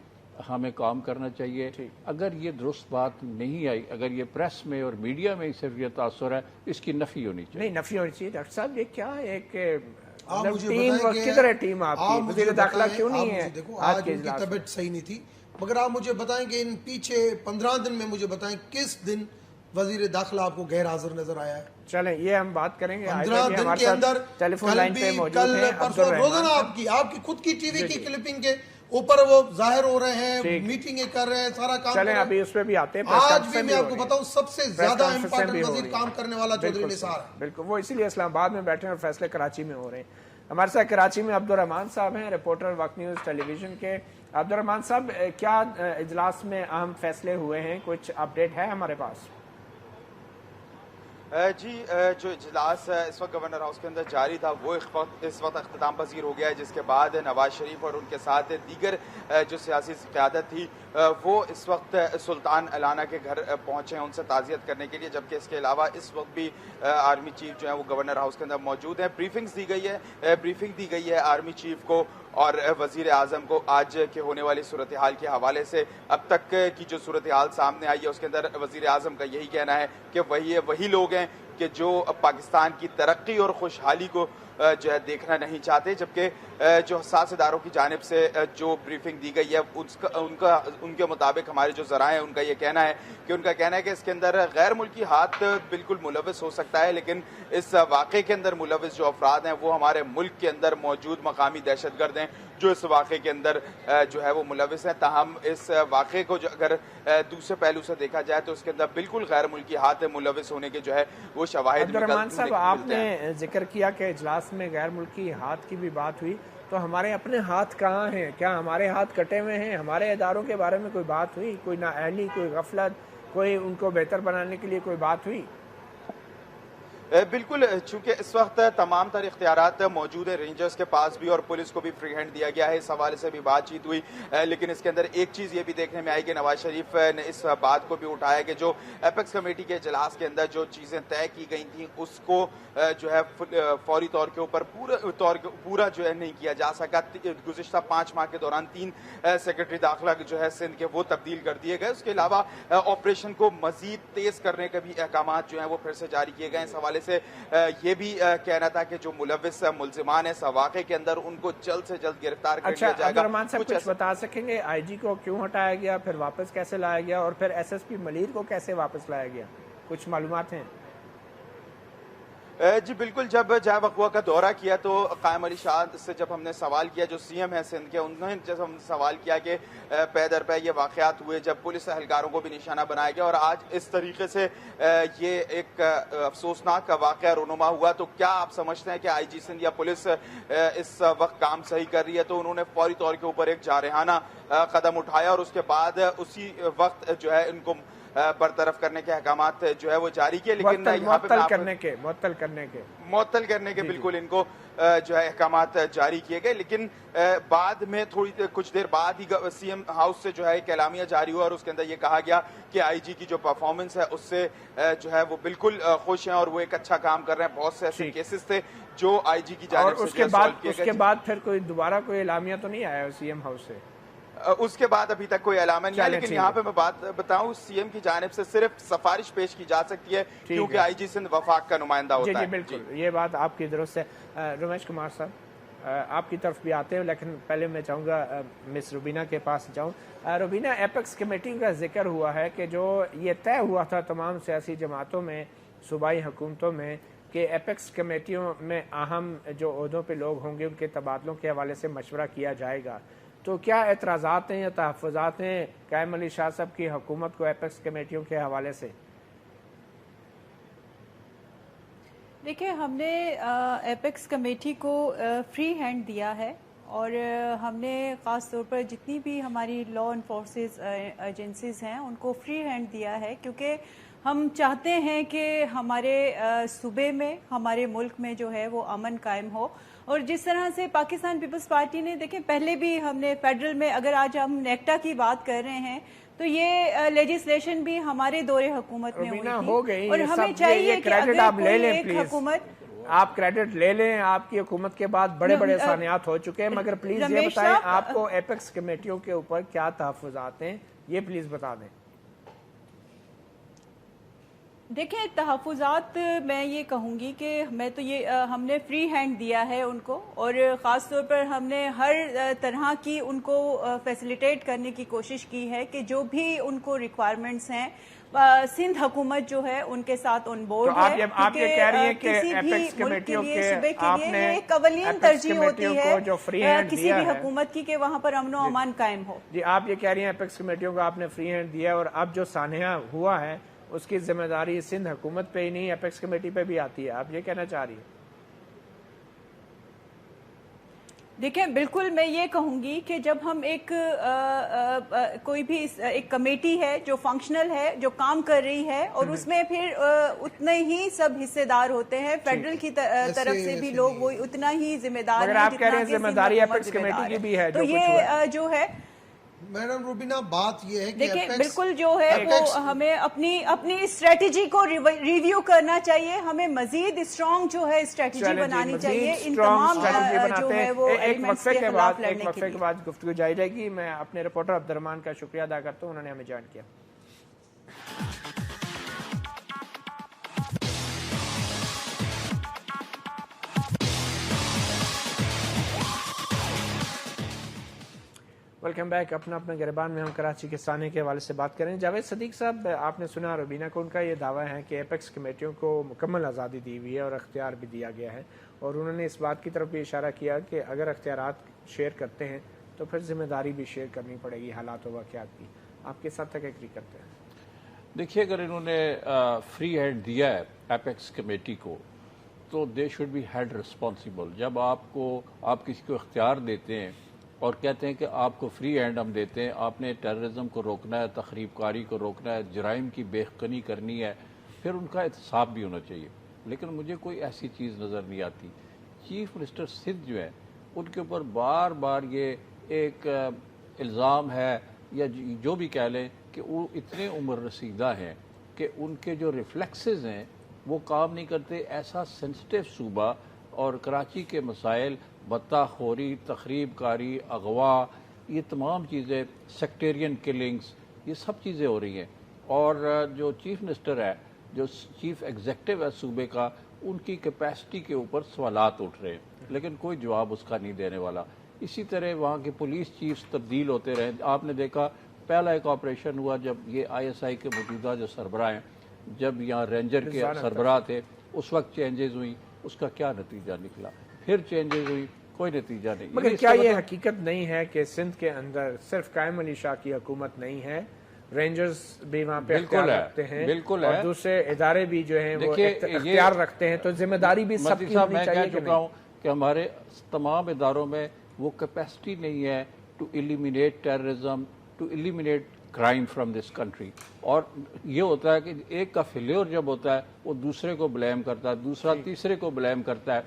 हमें काम करना चाहिए। अगर ये दुरुस्त बात नहीं आई, अगर ये प्रेस में और मीडिया में सिर्फ ये तासुर है, इसकी नफी होनी चाहिए।
नहीं, नफी होनी चाहिए। डॉक्टर साहब, ये क्या एक
टीम,
किधर है टीम आपकी? वज़ीर दाखिला क्यों नहीं है?
देखो, आज उनकी तबीयत सही नहीं थी, मगर आप मुझे बताएं कि इन पीछे 15 दिन में मुझे बताएं किस दिन वजीर दाखिला आपको गैर हाजिर नजर आया है?
चलें, ये हम बात करेंगे
15 दिन के अंदर।
टेलीफोन लाइन पे मौजूद हैं
परसों रोजाना आपकी खुद की टीवी की क्लिपिंग के ऊपर वो जाहिर हो रहे हैं, मीटिंगें कर रहे हैं, सारा काम
चलें, अभी उस पे भी आते हैं।
आज भी मैं आपको बताऊं, सबसे ज्यादा इंपॉर्टेंट वजीर काम करने वाला चौधरी निसार है।
बिल्कुल, वो इसीलिए इस्लामाबाद में बैठे हैं और फैसले कराची में हो रहे हैं। हमारे साथ कराची में अब्दुर्रहमान साहब हैं, रिपोर्टर वक्त न्यूज़ टेलीविजन के। अब्दुर्रहमान साहब, क्या इजलास में अहम फैसले हुए हैं? कुछ अपडेट है हमारे पास?
जी, जो इजलास इस वक्त गवर्नर हाउस के अंदर जारी था वो इस वक्त अख्ताम पजीर हो गया है, जिसके बाद नवाज शरीफ और उनके साथ दीगर जो सियासी क़यादत थी वो इस वक्त सुल्तान अलाना के घर पहुंचे हैं उनसे ताज़ियत करने के लिए। जबकि इसके अलावा इस वक्त भी आर्मी चीफ जो है वो गवर्नर हाउस के अंदर मौजूद हैं। ब्रीफिंग दी गई है आर्मी चीफ को और वज़ीर आज़म को आज के होने वाली सूरत हाल के हवाले से। अब तक की जो सूरत हाल सामने आई है उसके अंदर वज़ीर आज़म का यही कहना है कि वही लोग हैं कि जो पाकिस्तान की तरक्की और खुशहाली को जो है देखना नहीं चाहते। जबकि जो हसास इदारों की जानिब से जो ब्रीफिंग दी गई है उनके मुताबिक हमारे जो ज़राए हैं उनका ये कहना है कि इसके अंदर गैर मुल्की हाथ बिल्कुल मुलविस हो सकता है, लेकिन इस वाक़े के अंदर मुलविस जो अफराद हैं वो हमारे मुल्क के अंदर मौजूद मकामी दहशतगर्द हैं जो इस वाक़े के अंदर जो है वो मुलविस हैं। ताहम इस वाक़े को अगर दूसरे पहलू से देखा जाए तो उसके अंदर बिल्कुल गैर मुल्की हाथ मुलविस होने के जो है वो शवाहिद।
अब्दुर्रहमान साहब, आपने जिक्र किया कि इजलास में गैर मुल्की हाथ की भी बात हुई, तो हमारे अपने हाथ कहाँ हैं? क्या हमारे हाथ कटे हुए हैं? हमारे इदारों के बारे में कोई बात हुई? कोई नाअहली, कोई गफलत, कोई उनको बेहतर बनाने के लिए कोई बात हुई?
बिल्कुल, चूंकि इस वक्त तमाम तर इख्तियारात मौजूद है रेंजर्स के पास भी और पुलिस को भी फ्री हैंड दिया गया है, इस हवाले से भी बातचीत हुई। लेकिन इसके अंदर एक चीज़ ये भी देखने में आई कि नवाज शरीफ ने इस बात को भी उठाया कि जो एपेक्स कमेटी के इजलास के अंदर जो चीज़ें तय की गई थी उसको जो है फौरी तौर के ऊपर पूरा जो है नहीं किया जा सका। गुज़िश्ता 5 माह के दौरान 3 सेक्रेटरी दाखिला जो है सिंध के वो तब्दील कर दिए गए। उसके अलावा ऑपरेशन को मजीद तेज करने के भी अहकाम जो है वो फिर से जारी किए गए। इस हवाले से ये भी कहना था कि जो मुलविस मुल्जिमान है इस वाक़े के अंदर उनको जल्द से जल्द गिरफ्तार कर लिया जाएगा।
अब्दुर्रहमान साहब, कुछ बता सकेंगे आईजी को क्यों हटाया गया, फिर वापस कैसे लाया गया और फिर एसएसपी मलीर को कैसे वापस लाया गया? कुछ मालूमात हैं?
जी बिल्कुल, जब जाए वक़्वा का दौरा किया तो कायम अली शाह से जब हमने सवाल किया, जो सीएम है सिंध के, उन्होंने जब हम सवाल किया कि पै दर पै ये वाक़यात हुए जब पुलिस एहलकारों को भी निशाना बनाया गया और आज इस तरीके से ये एक अफसोसनाक वाक़या रूनुमा हुआ, तो क्या आप समझते हैं कि आईजी सिंध या पुलिस इस वक्त काम सही कर रही है? तो उन्होंने फौरी तौर के ऊपर एक जारहाना कदम उठाया और उसके बाद उसी वक्त जो है इनको बरतरफ करने के अहकामात जो है वो जारी किए। लेकिन
मुअत्तल करने के
बिल्कुल इनको जो है अहकामात जारी किए गए। लेकिन बाद में कुछ देर बाद ही सीएम हाउस से जो है एक एलामिया जारी हुआ और उसके अंदर ये कहा गया कि आईजी की जो परफॉर्मेंस है उससे जो है वो बिल्कुल खुश हैं और वो एक अच्छा काम कर रहे हैं। बहुत से ऐसे केसेस थे जो आईजी की जानिब से
उसके बाद फिर कोई दोबारा कोई एलामिया तो नहीं आया सीएम हाउस से?
उसके बाद अभी तक कोई एलान नहीं है। लेकिन यहाँ पे मैं बात बताऊं, सीएम की जानिब से सिर्फ सिफारिश पेश की जा सकती है क्योंकि आईजी सिंध वफाक का नुमाइंदा होता है।
बिल्कुल, ये बात आपकी दुरुस्त है। रमेश कुमार साहब, आपकी तरफ भी आते हैं, लेकिन पहले मैं चाहूँगा मिस रुबीना के पास जाऊँ। रुबीना, एपेक्स कमेटी का जिक्र हुआ है कि जो ये तय हुआ था तमाम सियासी जमातों में, सूबाई हुकूमतों में, कि एपेक्स कमेटियों में अहम जो ओहदों पे लोग होंगे उनके तबादलों के हवाले से मशवरा किया जाएगा, तो क्या एतराज़ात हैं या तहफ़्फ़ुज़ात हैं कायम अली शाह साहब की हुकूमत को एपेक्स कमेटियों के हवाले से?
देखिए, हमने एपेक्स कमेटी को फ्री हैंड दिया है اور ہم نے خاص طور پر جتنی بھی ہماری لا انفورسز ایجنسیز ہیں ان کو فری ہینڈ دیا ہے، کیونکہ ہم چاہتے ہیں کہ ہمارے صوبے میں، ہمارے ملک میں جو ہے وہ امن قائم ہو. اور جس طرح سے پاکستان پیپلز پارٹی نے، دیکھیں پہلے بھی ہم نے فیڈرل میں، اگر آج ہم نیکٹا کی بات کر رہے ہیں تو یہ لیجسلیشن بھی ہمارے دور حکومت میں ہوئی تھی، اور ہمیں چاہیے کہ اگر کوئی ایک حکومت،
آپ کریڈٹ لے لیں، آپ کی حکومت کے بعد بڑے بڑے سانحات ہو چکے ہیں، مگر پلیز یہ بتائیں آپ کو ایپیکس کمیٹیوں کے اوپر کیا تحفظات ہیں، یہ پلیز بتا دیں.
دیکھیں تحفظات میں یہ کہوں گی کہ میں تو یہ ہم نے فری ہینڈ دیا ہے ان کو، اور خاص طور پر ہم نے ہر طرح کی ان کو فیسیلیٹیٹ کرنے کی کوشش کی ہے کہ جو بھی ان کو ریکوائرمنٹس ہیں سندھ حکومت جو ہے ان کے ساتھ آن بورڈ ہے.
آپ یہ کہہ رہی ہیں کہ ایپیکس کمیٹیوں کے آپ نے
ایک اولین ترجیح ہوتی ہے کسی بھی حکومت کی کہ وہاں پر امن و امان قائم ہو.
جی آپ یہ کہہ رہی ہیں ایپیکس کمیٹیوں کو آپ نے فری ہینڈ دیا، اور اب جو سانحہ ہوا ہے اس کی ذمہ داری سندھ حکومت پہ ہی نہیں ایپیکس کمیٹی پہ بھی آتی ہے، آپ یہ کہنا چاہ رہی ہیں؟
دیکھیں بالکل میں یہ کہوں گی کہ جب ہم ایک کوئی بھی ایک کمیٹی ہے جو فنکشنل ہے، جو کام کر رہی ہے، اور اس میں پھر اتنے ہی سب حصے دار ہوتے ہیں، فیڈرل کی طرف سے بھی لوگ وہ اتنا ہی ذمہ دار ہیں،
آپ کہہ رہے ہیں ذمہ داری ایپیکس کمیٹی کی بھی ہے.
تو یہ جو ہے
میڈم روبینہ بات یہ ہے کہ
دیکھیں بالکل جو ہے وہ ہمیں اپنی اسٹریٹجی کو ریویو کرنا چاہیے، ہمیں مزید اسٹرانگ جو ہے اسٹریٹجی بنانی چاہیے ان تمام جو ہے وہ ایلیمنٹس کے خلاف لڑنے کے لیے.
ایک وقفے کے بعد گفتگو جاری رہے گی. میں اپنے رپورٹر عبد الرحمان کا شکریہ ادا کرتا ہوں، انہوں نے ہمیں جوائن کیا. Welcome back. اپنا گریبان میں ہم کراچی کے سانحے کے حوالے سے بات کریں. جاوید صدیق صاحب، آپ نے سنا روبینہ کو، ان کا یہ دعویٰ ہے کہ ایپیکس کمیٹیوں کو مکمل آزادی دی ہوئی ہے اور اختیار بھی دیا گیا ہے، اور انہوں نے اس بات کی طرف بھی اشارہ کیا کہ اگر اختیارات شیئر کرتے ہیں تو پھر ذمہ داری بھی شیئر کرنی پڑے گی حالات و واقعات کی. آپ کس حد تک ایگری کرتے ہیں؟
دیکھیے اگر انہوں نے فری ہینڈ دیا ہے ایپیکس کمیٹی کو تو they should be held responsible. جب آپ کسی کو اختیار دیتے ہیں اور کہتے ہیں کہ آپ کو فری ہینڈ ہم دیتے ہیں، آپ نے ٹیررزم کو روکنا ہے، تخریب کاری کو روکنا ہے، جرائم کی بےخنی کرنی ہے، پھر ان کا احتساب بھی ہونا چاہیے. لیکن مجھے کوئی ایسی چیز نظر نہیں آتی. چیف منسٹر سندھ جو ہیں ان کے اوپر بار بار یہ ایک الزام ہے یا جو بھی کہہ لیں کہ وہ اتنے عمر رسیدہ ہیں کہ ان کے جو ریفلیکسز ہیں وہ کام نہیں کرتے. ایسا سینسٹیو صوبہ اور کراچی کے مسائل، بطہ خوری، تخریب کاری، اغوا، یہ تمام چیزیں، سیکٹیرین کلنگز، یہ سب چیزیں ہو رہی ہیں. اور جو چیف منسٹر ہے، جو چیف ایگزیکٹو ہے صوبے کا، ان کی کیپیسٹی کے اوپر سوالات اٹھ رہے ہیں لیکن کوئی جواب اس کا نہیں دینے والا. اسی طرح وہاں کے پولیس چیفز تبدیل ہوتے رہے. آپ نے دیکھا پہلا ایک آپریشن ہوا جب یہ ISI کے موجودہ جو سربراہ ہیں، جب یہاں رینجر کے سربراہ تھے، اس وقت چینجز ہوئی، اس کا کیا نتیجہ نکلا؟ پھر چینجز ہوئی، کوئی نتیجہ نہیں.
مگر کیا یہ حقیقت نہیں ہے کہ سندھ کے اندر صرف قائم علی شاہ کی حکومت نہیں ہے، رینجرز بھی وہاں پہ اختیار رکھتے ہیں،
بالکل
اور دوسرے ادارے بھی جو ہیں وہ اختیار رکھتے ہیں، تو ذمہ داری بھی سب کی ہونی چاہیے.
میں کہہ چکا ہوں کہ ہمارے تمام اداروں میں وہ کیپیسٹی نہیں ہے to eliminate terrorism, to eliminate crime from this country. اور یہ ہوتا ہے کہ ایک کا فیلیور جب ہوتا ہے وہ دوسرے کو بلیم کرتا ہے، دوسرا تیسرے کو بلیم کرتا ہے.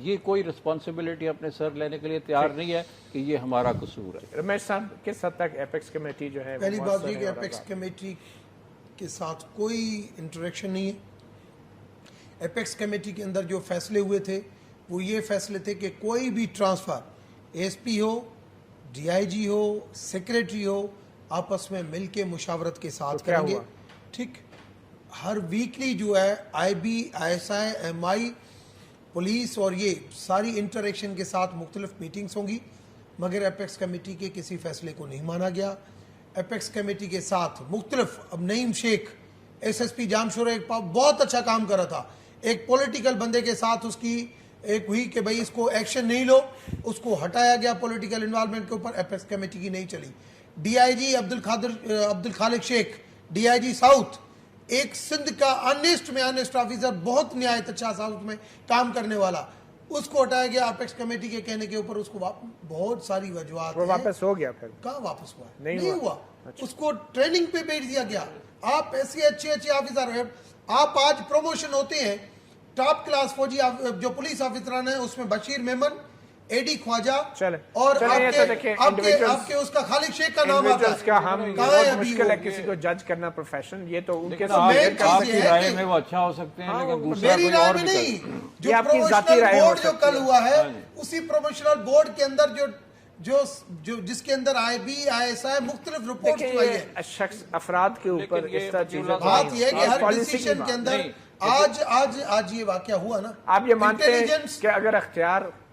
یہ کوئی رسپانسبلٹی اپنے سر لینے کے لیے تیار نہیں ہے کہ یہ ہمارا قصور ہے.
رمیش صاحب، کس حد تک ایپیکس کمیٹی جو ہے؟
پہلی بات یہ کہ ایپیکس کمیٹی کے ساتھ کوئی انٹریکشن نہیں ہے. ایپیکس کمیٹی کے اندر جو فیصلے ہوئے تھے وہ یہ فیصلے تھے کہ کوئی بھی ٹرانسفر SP ہو، DIG ہو، سیکریٹری ہو، آپس میں مل کے مشاورت کے ساتھ کریں گے. ٹھیک، ہر ویکلی جو ہے IB، ISI، MI، پولیس اور یہ ساری انٹریکشن کے ساتھ مختلف میٹنگز ہوں گی، مگر ایپیکس کمیٹی کے کسی فیصلے کو نہیں مانا گیا. ایپیکس کمیٹی کے ساتھ مختلف، اب نعیم شیخ SSP جامشورہ ایک بہت اچھا کام کر رہا تھا، ایک پولیٹیکل بندے کے ساتھ اس کی ایک ہوئی کہ بھئی اس کو ایکشن نہیں لو، اس کو ہٹایا گیا پولیٹیکل انوالومنٹ کے اوپر. ایپیکس کمیٹی کی نہیں چلی. DIG عبدالخالق شیخ، DIG ساؤتھ، ایک سندھ کا آنیسٹ آفیسر، بہت نہایت اچھا ساؤتھ میں کام کرنے والا، उसको हटाया गया अपेक्स कमेटी के कहने के ऊपर, उसको बहुत सारी वजूहत
वो वापस हो गया, फिर
कहाँ वापस हुआ?
नहीं हुआ।
उसको ट्रेनिंग पे भेज दिया गया। आप ऐसे अच्छे ऑफिसर हैं, आप आज प्रमोशन होते हैं, टॉप क्लास फौजी जो पुलिस ऑफिसर है उसमें बशीर मेमन, एडी ख्वाजा और आपके उसका खालिद शेख का नाम आता है।
का हम बहुत मुश्किल है किसी को जज करना प्रोफेशन, ये तो उनके
आपकी राय में वो अच्छा हो सकते हैं, लेकिन दूसरा
मेरी राय में नहीं। जो प्रमोशनल बोर्ड जो कल हुआ है, उसी प्रमोशनल बोर्ड के अंदर जो जिसके अंदर IB ISI मुख्तलिफ रिपोर्ट आई है
शख्स अफराद के ऊपर इस तरह चीजें,
बात यह है कि हर डिसीजन के अंदर आज ये वाकया हुआ ना।
आप ये मानते हैं कि अगर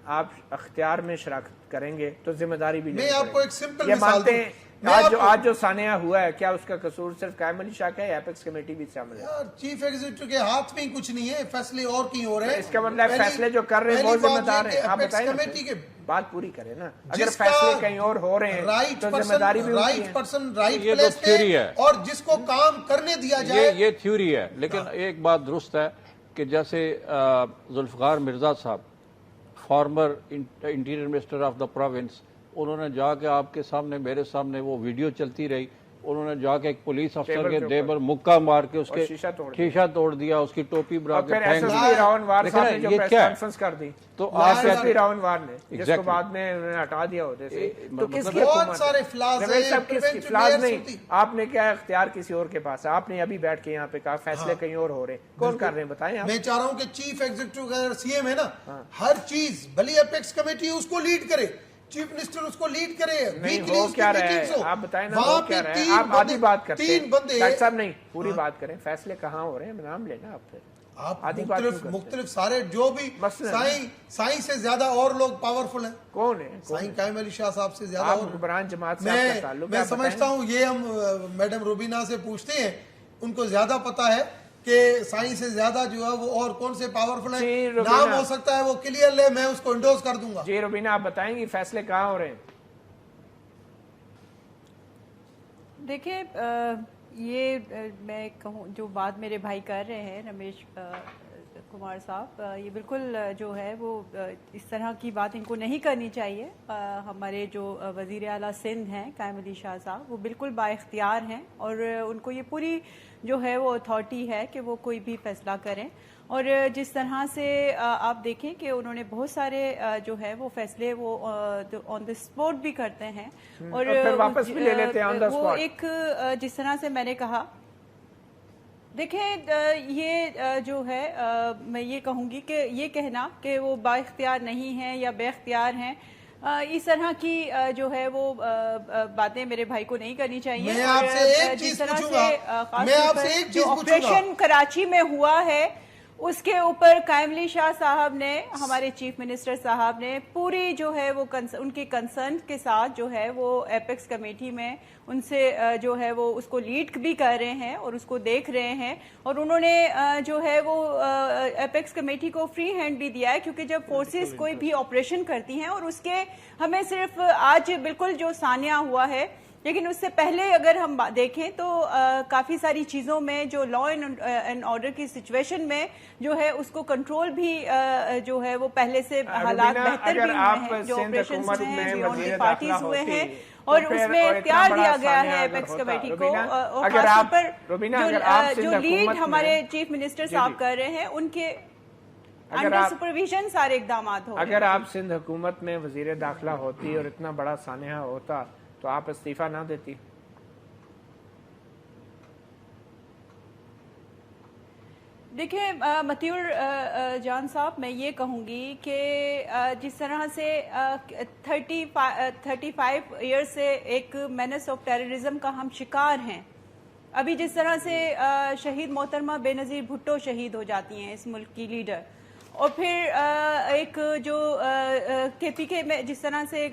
आप अख्तियार में शराकत करेंगे तो जिम्मेदारी भी
मैं आपको एक सिंपल
ये मानते हैं आज जो सानिया हुआ है, क्या उसका कसूर सिर्फ कायम अली शाह का है, एपेक्स कमेटी भी शामिल है?
यार चीफ एग्जीक्यूटिव के हाथ में ही कुछ नहीं है, फैसले और कहीं हो रहे हैं।
इसका मतलब फैसले जो कर रहे हैं वो जिम्मेदार है। आप बताइए कमेटी के बात पूरी करें ना, अगर फैसले कहीं और हो रहे हैं तो जिम्मेदारी भी
राइट पर्सन राइट प्लेस पे, और जिसको काम करने दिया जाए,
ये थ्योरी है। लेकिन एक बात दुरुस्त है कि जैसे जुल्फकार मिर्जा साहब, farmer interior minister of the province, उन्होंने जाके आपके सामने, मेरे सामने वो वीडियो चलती रही, उन्होंने जाके एक पुलिस अफसर के देह पर मुक्का मार के उसके शीशा तोड़ दिया, उसकी टोपी बरा के फेंक दी। ये क्या कर दी? तो
आज रावणवार ने जिसको बाद में हटा दिया होते से, तो
बहुत सारे फ्लाज
नहीं, आपने क्या इख्तियार किसी और के पास है? आपने अभी बैठ के यहाँ पे कहा फैसले कहीं और हो रहे, कौन कर रहे हैं बताएं?
मैं चाह रहा हूँ कि चीफ एग्जीक्यूटिव CM है ना, हर चीज भले अपेक्स कमेटी उसको लीड करे, चीफ मिनिस्टर उसको लीड करे,
नहीं हो क्या रहा है आप बताएं ना, हो क्या रहा है? आप आधी बात करते हैं,
3 बंदे
साहब नहीं पूरी बात करें, फैसले कहाँ हो रहे हैं नाम लेना आप, फिर
आप मुख्तलिफ सारे जो भी साईं से ज्यादा और लोग पावरफुल हैं।
कौन है?
साईं कायम अली शाह साहब से ज्यादा
हुक्मरान जमात से आपका ताल्लुक है?
मैं समझता हूँ ये हम मैडम रुबीना से पूछते हैं, उनको ज्यादा पता है कि साईं से ज्यादा जो है वो और कौन से पावरफुल है। नाम हो सकता है वो क्लियर ले, मैं उसको इंडोर्स कर दूंगा।
जी रुबीना, आप बताएंगी फैसले कहाँ हो रहे हैं?
देखिए ये मैं कहूँ जो बात मेरे भाई कर रहे हैं रमेश कुमार साहब, ये बिल्कुल जो है वो इस तरह की बात इनको नहीं करनी चाहिए। हमारे जो वज़ीर आला सिंध हैं कायम अली शाह साहब, वो बिल्कुल बाइख्तियार हैं और उनको ये पूरी जो है वो अथॉरिटी है कि वो कोई भी फैसला करें। और जिस तरह से आप देखें कि उन्होंने बहुत सारे जो है वो फैसले वो ऑन द स्पॉट भी करते हैं और
फिर वापस भी ले लेते हैं ऑन द स्पॉट।
वो एक जिस तरह से मैंने कहा, देखें ये जो है मैं ये कहूँगी कि ये कहना कि वो बाइख्तियार नहीं है या बेख्तियार हैं, इस तरह की जो है वो बातें मेरे भाई को नहीं करनी चाहिए।
मैं आपसे एक चीज पूछूंगा,
जो ऑपरेशन कराची में हुआ है उसके ऊपर कायम अली शाह साहब ने, हमारे चीफ मिनिस्टर साहब ने पूरी जो है वो उनकी कंसर्न के साथ जो है वो एपेक्स कमेटी में उनसे जो है वो उसको लीड भी कर रहे हैं और उसको देख रहे हैं। और उन्होंने जो है वो एपेक्स कमेटी को फ्री हैंड भी दिया है, क्योंकि जब फोर्सेस कोई भी ऑपरेशन करती हैं और उसके हमें सिर्फ आज बिल्कुल जो सानिया हुआ है, लेकिन उससे पहले अगर हम देखें तो काफ़ी सारी चीज़ों में जो लॉ एंड ऑर्डर की सिचुएशन में जो है उसको कंट्रोल भी जो है वो पहले से हालात बेहतर भी हुए हैं, जो ऑपरेशन हैं बियॉन्ड पार्टीज हुए हैं और उसमें इख्तियार दिया गया है एपेक्स कमेटी को। और खासतौर पर जो लीड हमारे चीफ मिनिस्टर साहब कर रहे हैं उनके अंडर सुपरविजन सारे इकदाम हो।
अगर आप सिंध हुकूमत में वजीर दाखिला होती और इतना बड़ा सानिया होता तो आप इस्तीफा ना देती?
देखिए मतियुर जान साहब, मैं ये कहूँगी कि जिस तरह से 35 ईयर से एक मेनेस ऑफ टेररिज्म का हम शिकार हैं, अभी जिस तरह से शहीद मोहतरमा बेनज़ीर भुट्टो शहीद हो जाती हैं इस मुल्क की लीडर, और फिर एक जो KPK में जिस तरह से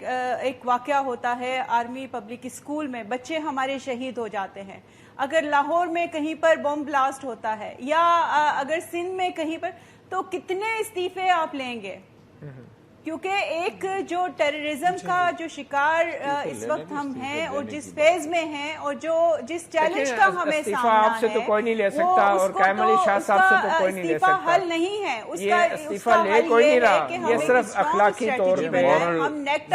एक वाक़या होता है आर्मी पब्लिक स्कूल में, बच्चे हमारे शहीद हो जाते हैं। अगर लाहौर में कहीं पर बम ब्लास्ट होता है या अगर सिंध में कहीं पर, तो कितने इस्तीफे आप लेंगे? کیونکہ ایک جو ٹیررزم کا جو شکار اس وقت ہم ہیں اور جس فیز میں ہیں اور جو جس چیلنج کا ہمیں سامنا ہے،
آپ سے تو کوئی نہیں لے سکتا اور قائم علی شاہ صاحب سے تو کوئی نہیں لے سکتا،
حل نہیں ہے اس کا،
استعفیٰ لے کوئی نہیں رہا، یہ صرف اخلاقی طور پہ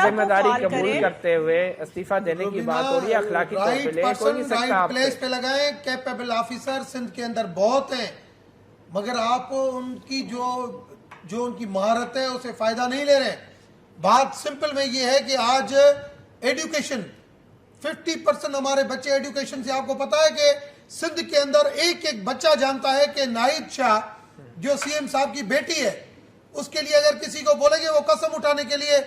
ذمہ داری قبول کرتے ہوئے استعفیٰ دینے کی بات ہو رہی ہے، اخلاقی طور پہ لے کوئی نہیں سکتا۔
آپ پلیس پہ لگائیں، کیپیبل آفیسر سندھ کے اندر بہت ہیں، مگر آپ ان کی جو ان کی مہارت ہے اسے فائدہ نہیں لے رہے۔ بات سمپل میں یہ ہے کہ آج ایڈوکیشن 50% ہمارے بچے ایڈوکیشن سے، آپ کو پتا ہے کہ سندھ کے اندر ایک بچہ جانتا ہے کہ نائد شاہ جو سی ایم صاحب کی بیٹی ہے، اس کے لیے اگر کسی کو بولے گے وہ قسم اٹھانے کے لیے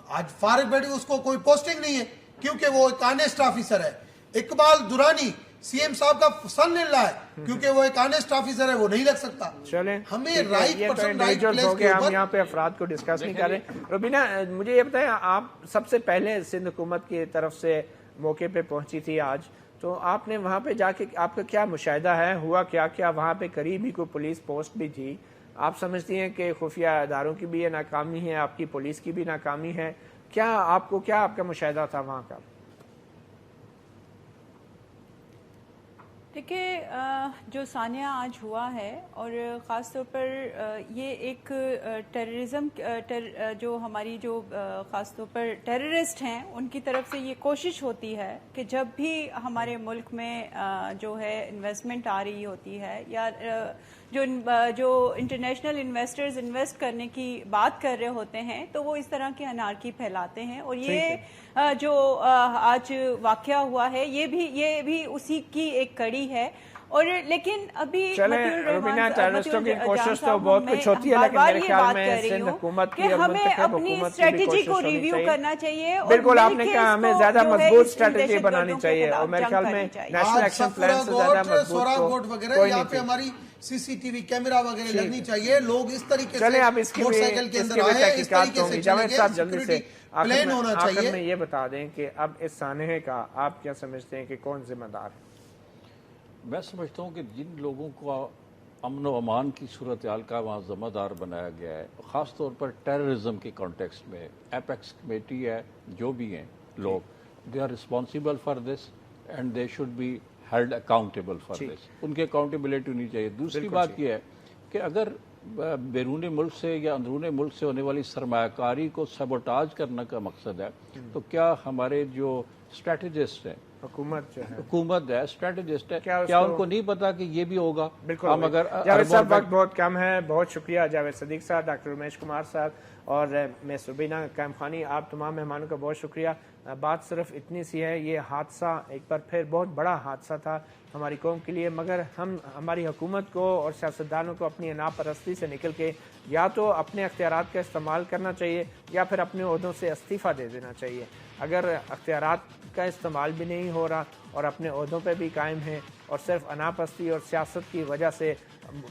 آج فارغ بیٹی، اس کو کوئی پوسٹنگ نہیں ہے کیونکہ وہ ایک آنیسٹ آفیسر ہے۔ اقبال درانی سی ایم صاحب کا سن ان لا ہے کیونکہ وہ ایک آنیسٹ آفیسر ہے، وہ نہیں لگ سکتا۔
چلیں
ہمیں رائٹ پرسن رائٹ پلیس
ہو
کے
گیا، ہم
اوپر
یہاں پہ افراد کو ڈسکس نہیں کر رہے۔ روبینہ مجھے یہ بتائیں، آپ سب سے پہلے سندھ حکومت کی طرف سے موقع پہ پہنچی تھی آج، تو آپ نے وہاں پہ جا کے آپ کا کیا مشاہدہ ہے، ہوا کیا وہاں پہ قریب ہی کوئی پولیس پوسٹ بھی تھی، آپ سمجھتی ہیں کہ خفیہ اداروں کی بھی یہ ناکامی ہے، آپ کی پولیس کی بھی ناکامی ہے، کیا آپ کا مشاہدہ تھا وہاں کا؟
دیکھیے جو ثانیہ آج ہوا ہے اور خاص طور پر یہ ایک ٹیررزم جو ہماری جو خاص طور پر ٹیررسٹ ہیں ان کی طرف سے یہ کوشش ہوتی ہے کہ جب بھی ہمارے ملک میں جو ہے انویسٹمنٹ آ رہی ہوتی ہے یا جو انٹرنیشنل انویسٹرز انویسٹ کرنے کی بات کر رہے ہوتے ہیں تو وہ اس طرح کی انارکی پھیلاتے ہیں، اور یہ جو آج واقعہ ہوا ہے یہ بھی اسی کی ایک کڑی ہے۔ اور لیکن ابھی
روبینہ ٹیررسٹوں کی کوشش تو بہت کچھ ہوتی ہے، لیکن میرے خیال میں سندھ حکومت کی اور منتخب حکومت کی بھی کوشش ہونی چاہیے۔ بالکل آپ نے کہا ہمیں زیادہ مضبوط اسٹریٹجی بنانی چاہیے، اور میرے خیال میں نیشنل ایکشن پلان سے زیادہ مضبوط
وغیرہ یہاں پہ ہماری سی سی ٹی وی کیمرہ وغیرہ لگنی چاہیے، لوگ اس طریقے سے موٹر سائیکل کے اندر آئے، اس طریقے سے چلیں گے، سیکورٹی پلان ہونا چاہیے۔
آخر میں یہ بتا دیں کہ اب اس سانحے کا آپ کیا سمجھتے ہیں کہ کون ذمہ دار ہے؟
میں سمجھتا ہوں کہ جن لوگوں کو امن و امان کی صورتحال کا وہاں ذمہ دار بنایا گیا ہے، خاص طور پر ٹیررزم کے کانٹیکسٹ میں ایپیکس کمیٹی ہے، جو بھی ہیں لوگ، they are responsible for this and they should be held accountable for this, ان کی اکاؤنٹیبلٹی ہونی چاہیے۔ دوسری بات یہ ہے کہ اگر بیرون ملک سے یا اندرون ملک سے ہونے والی سرمایہ کاری کو سیبوٹاج کرنے کا مقصد ہے، تو کیا ہمارے جو اسٹریٹجسٹ ہیں، حکومت ہے، اسٹریٹجسٹ ہے، کیا ان کو نہیں پتا کہ یہ بھی ہوگا؟
بالکل۔ جاوید صاحب وقت بہت کم ہے، بہت شکریہ جاوید صدیق صاحب، ڈاکٹر امیش کمار صاحب اور مس روبینہ قائم خانی، آپ تمام مہمانوں کا بہت شکریہ۔ بات صرف اتنی سی ہے، یہ حادثہ ایک بار پھر بہت بڑا حادثہ تھا ہماری قوم کے لیے، مگر ہماری حکومت کو اور سیاستدانوں کو اپنی انا پرستی سے نکل کے یا تو اپنے اختیارات کا استعمال کرنا چاہیے یا پھر اپنے عہدوں سے استعفیٰ دے دینا چاہیے۔ اگر اختیارات کا استعمال بھی نہیں ہو رہا اور اپنے عہدوں پہ بھی قائم ہیں اور صرف انا پرستی اور سیاست کی وجہ سے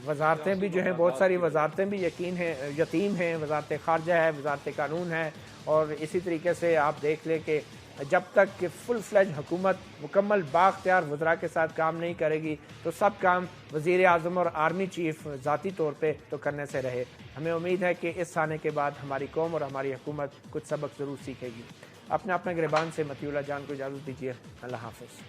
وزارتیں بھی جو ہیں، بہت ساری وزارتیں بھی یتیم ہیں، وزارت خارجہ ہے، وزارت قانون ہے، اور اسی طریقے سے آپ دیکھ لیں کہ جب تک کہ فل فلیج حکومت مکمل بااختیار وزراء کے ساتھ کام نہیں کرے گی تو سب کام وزیر اعظم اور آرمی چیف ذاتی طور پہ تو کرنے سے رہے۔ ہمیں امید ہے کہ اس آنے کے بعد ہماری قوم اور ہماری حکومت کچھ سبق ضرور سیکھے گی۔ اپنا گریبان سے مطیع اللہ جان کو اجازت دیجیے، اللہ حافظ۔